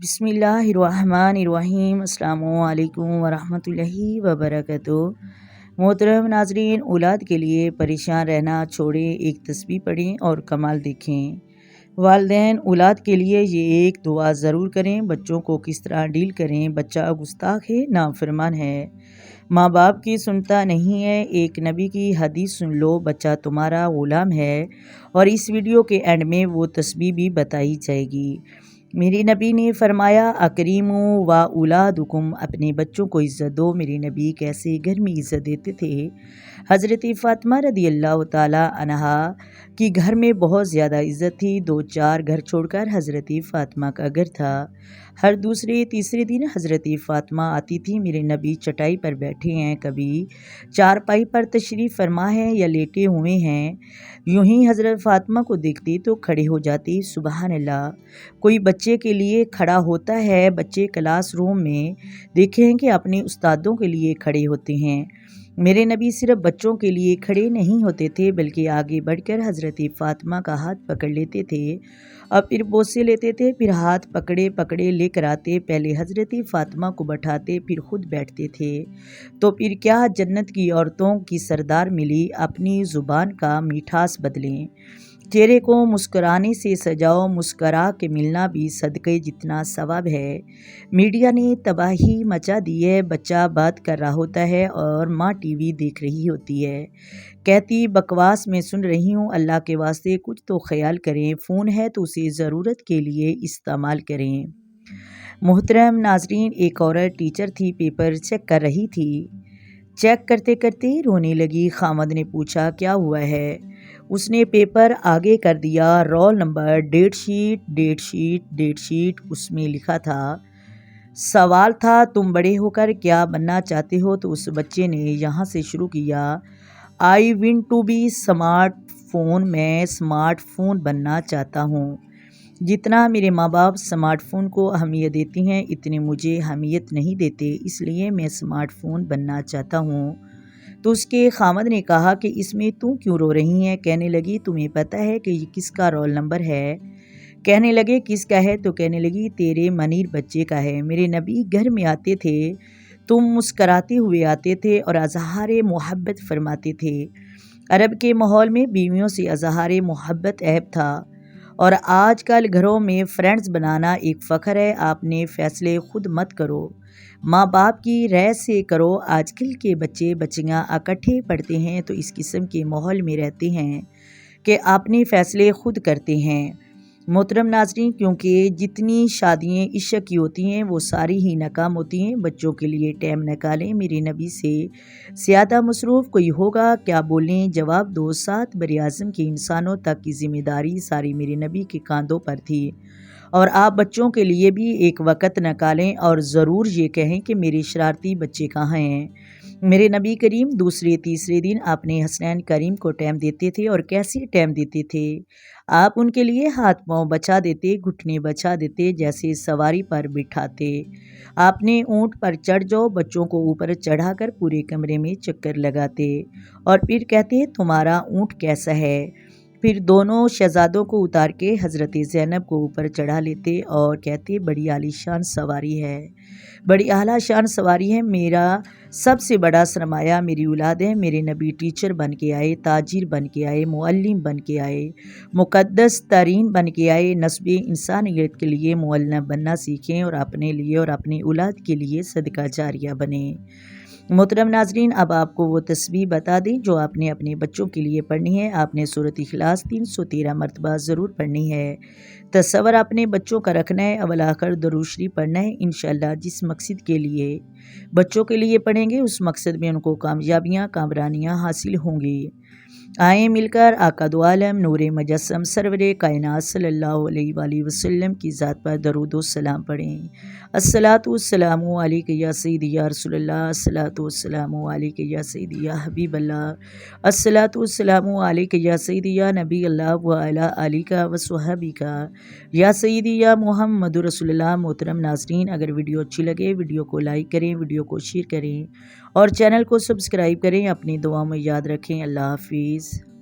بسم اللہ الرحمن الرحیم۔ السلام علیکم ورحمۃ اللہ وبرکاتہ۔ محترم ناظرین، اولاد کے لیے پریشان رہنا چھوڑیں، ایک تسبیح پڑھیں اور کمال دیکھیں۔ والدین اولاد کے لیے یہ ایک دعا ضرور کریں۔ بچوں کو کس طرح ڈیل کریں؟ بچہ گستاخ ہے، نافرمان ہے، ماں باپ کی سنتا نہیں ہے۔ ایک نبی کی حدیث سن لو، بچہ تمہارا غلام ہے، اور اس ویڈیو کے اینڈ میں وہ تسبیح بھی بتائی جائے گی۔ میرے نبی نے فرمایا، اکریموا و اولادکم، اپنے بچوں کو عزت دو۔ میرے نبی کیسے گھر میں عزت دیتے تھے؟ حضرت فاطمہ رضی اللہ تعالی عنہا کی گھر میں بہت زیادہ عزت تھی۔ 2-4 گھر چھوڑ کر حضرت فاطمہ کا گھر تھا۔ ہر دوسرے تیسرے دن حضرت فاطمہ آتی تھی۔ میرے نبی چٹائی پر بیٹھے ہیں، کبھی چارپائی پر تشریف فرما ہے یا لیٹے ہوئے ہیں، یوں ہی حضرت فاطمہ کو دیکھتی تو کھڑے ہو جاتی۔ سبحان اللہ! کوئی بچے کے لیے کھڑا ہوتا ہے، بچے کلاس روم میں دیکھیں کہ اپنے استادوں کے لیے کھڑے ہوتے ہیں۔ میرے نبی صرف بچوں کے لیے کھڑے نہیں ہوتے تھے، بلکہ آگے بڑھ کر حضرت فاطمہ کا ہاتھ پکڑ لیتے تھے اور پھر بوسے لیتے تھے، پھر ہاتھ پکڑے پکڑے لے کر آتے، پہلے حضرت فاطمہ کو بٹھاتے، پھر خود بیٹھتے تھے۔ تو پھر کیا جنت کی عورتوں کی سردار ملی، اپنی زبان کا مٹھاس بدلیں، چہرے کو مسکرانے سے سجاؤ، مسکرا کے ملنا بھی صدقے جتنا ثواب ہے۔ میڈیا نے تباہی مچا دی ہے، بچہ بات کر رہا ہوتا ہے اور ماں ٹی وی دیکھ رہی ہوتی ہے، کہتی بکواس میں سن رہی ہوں۔ اللہ کے واسطے کچھ تو خیال کریں، فون ہے تو اسے ضرورت کے لیے استعمال کریں۔ محترم ناظرین، ایک عورت ٹیچر تھی، پیپر چیک کر رہی تھی۔ چیک کرتے کرتے رونے لگی۔ خامد نے پوچھا، کیا ہوا ہے؟ اس نے پیپر آگے کر دیا، رول نمبر، ڈیٹ شیٹ اس میں لکھا تھا۔ سوال تھا، تم بڑے ہو کر کیا بننا چاہتے ہو؟ تو اس بچے نے یہاں سے شروع کیا، I want to be smart phone, میں اسمارٹ فون بننا چاہتا ہوں۔ جتنا میرے ماں باپ اسمارٹ فون کو اہمیت دیتے ہیں، اتنے مجھے اہمیت نہیں دیتے، اس لیے میں اسمارٹ فون بننا چاہتا ہوں۔ تو اس کے خامد نے کہا کہ اس میں تم کیوں رو رہی ہیں؟ کہنے لگی، تمہیں پتہ ہے کہ یہ کس کا رول نمبر ہے؟ کہنے لگے، کس کا ہے؟ تو کہنے لگی، تیرے منیر بچے کا ہے۔ میرے نبی گھر میں آتے تھے، تم مسکراتے ہوئے آتے تھے اور اظہار محبت فرماتے تھے۔ عرب کے ماحول میں بیویوں سے اظہار محبت عیب تھا، اور آج کل گھروں میں فرینڈز بنانا ایک فخر ہے۔ آپ نے فیصلے خود مت کرو، ماں باپ کی رائے سے کرو۔ آج کل کے بچے بچیاں اکٹھے پڑھتے ہیں تو اس قسم کے ماحول میں رہتے ہیں کہ اپنے فیصلے خود کرتے ہیں۔ محترم ناظرین، کیونکہ جتنی شادیاں عشق کی ہوتی ہیں وہ ساری ہی ناکام ہوتی ہیں۔ بچوں کے لیے ٹائم نکالیں۔ میرے نبی سے زیادہ مصروف کوئی ہوگا؟ کیا بولیں؟ جواب دو۔ 7 براعظم کے انسانوں تک کی ذمہ داری ساری میرے نبی کے کاندھوں پر تھی، اور آپ بچوں کے لیے بھی ایک وقت نکالیں اور ضرور یہ کہیں کہ میرے شرارتی بچے کہاں ہیں۔ میرے نبی کریم دوسرے تیسرے دن اپنے حسنین کریم کو ٹائم دیتے تھے، اور کیسے ٹائم دیتے تھے؟ آپ ان کے لیے ہاتھ پاؤں بچھا دیتے، گھٹنے بچھا دیتے، جیسے سواری پر بٹھاتے۔ آپ نے اونٹ پر چڑھ جاؤ، بچوں کو اوپر چڑھا کر پورے کمرے میں چکر لگاتے اور پھر کہتے، تمہارا اونٹ کیسا ہے؟ پھر دونوں شہزادوں کو اتار کے حضرت زینب کو اوپر چڑھا لیتے اور کہتے، بڑی عالی شان سواری ہے، بڑی اعلیٰ شان سواری ہے۔ میرا سب سے بڑا سرمایہ میری اولاد ہے۔ میرے نبی ٹیچر بن کے آئے، تاجر بن کے آئے، معلم بن کے آئے، مقدس ترین بن کے آئے۔ نسب انسانیت کے لیے معلم بننا سیکھیں اور اپنے لیے اور اپنی اولاد کے لیے صدقہ جاریہ بنیں۔ محترم ناظرین، اب آپ کو وہ تسبیح بتا دیں جو آپ نے اپنے بچوں کے لیے پڑھنی ہے۔ آپ نے سورۃ اخلاص 313 مرتبہ ضرور پڑھنی ہے۔ تصور اپنے بچوں کا رکھنا ہے، اول آخر درود شریف پڑھنا ہے۔ انشاءاللہ جس مقصد کے لیے بچوں کے لیے پڑھیں گے، اس مقصد میں ان کو کامیابیاں کامرانیاں حاصل ہوں گی۔ آئیں مل کر آقا دو عالم نور مجسم سرور کائنات صلی اللہ علیہ وآلہ وسلم کی ذات پر درود و سلام پڑھیں۔ الصلاۃ والسلام علیک یا سیدی یا رسول اللہ، الصلاۃ والسلام علیک یا سیدی یا حبیب اللہ، الصلاۃ والسلام علیک یا سیدی یا نبی اللہ وعلی آلک وصحبک یا سیدی یا محمد رسول اللہ۔ محترم ناظرین، اگر ویڈیو اچھی لگے ویڈیو کو لائک کریں، ویڈیو کو شیئر کریں اور چینل کو سبسکرائب کریں۔ اپنی دعاؤں میں یاد رکھیں۔ اللہ حافظ۔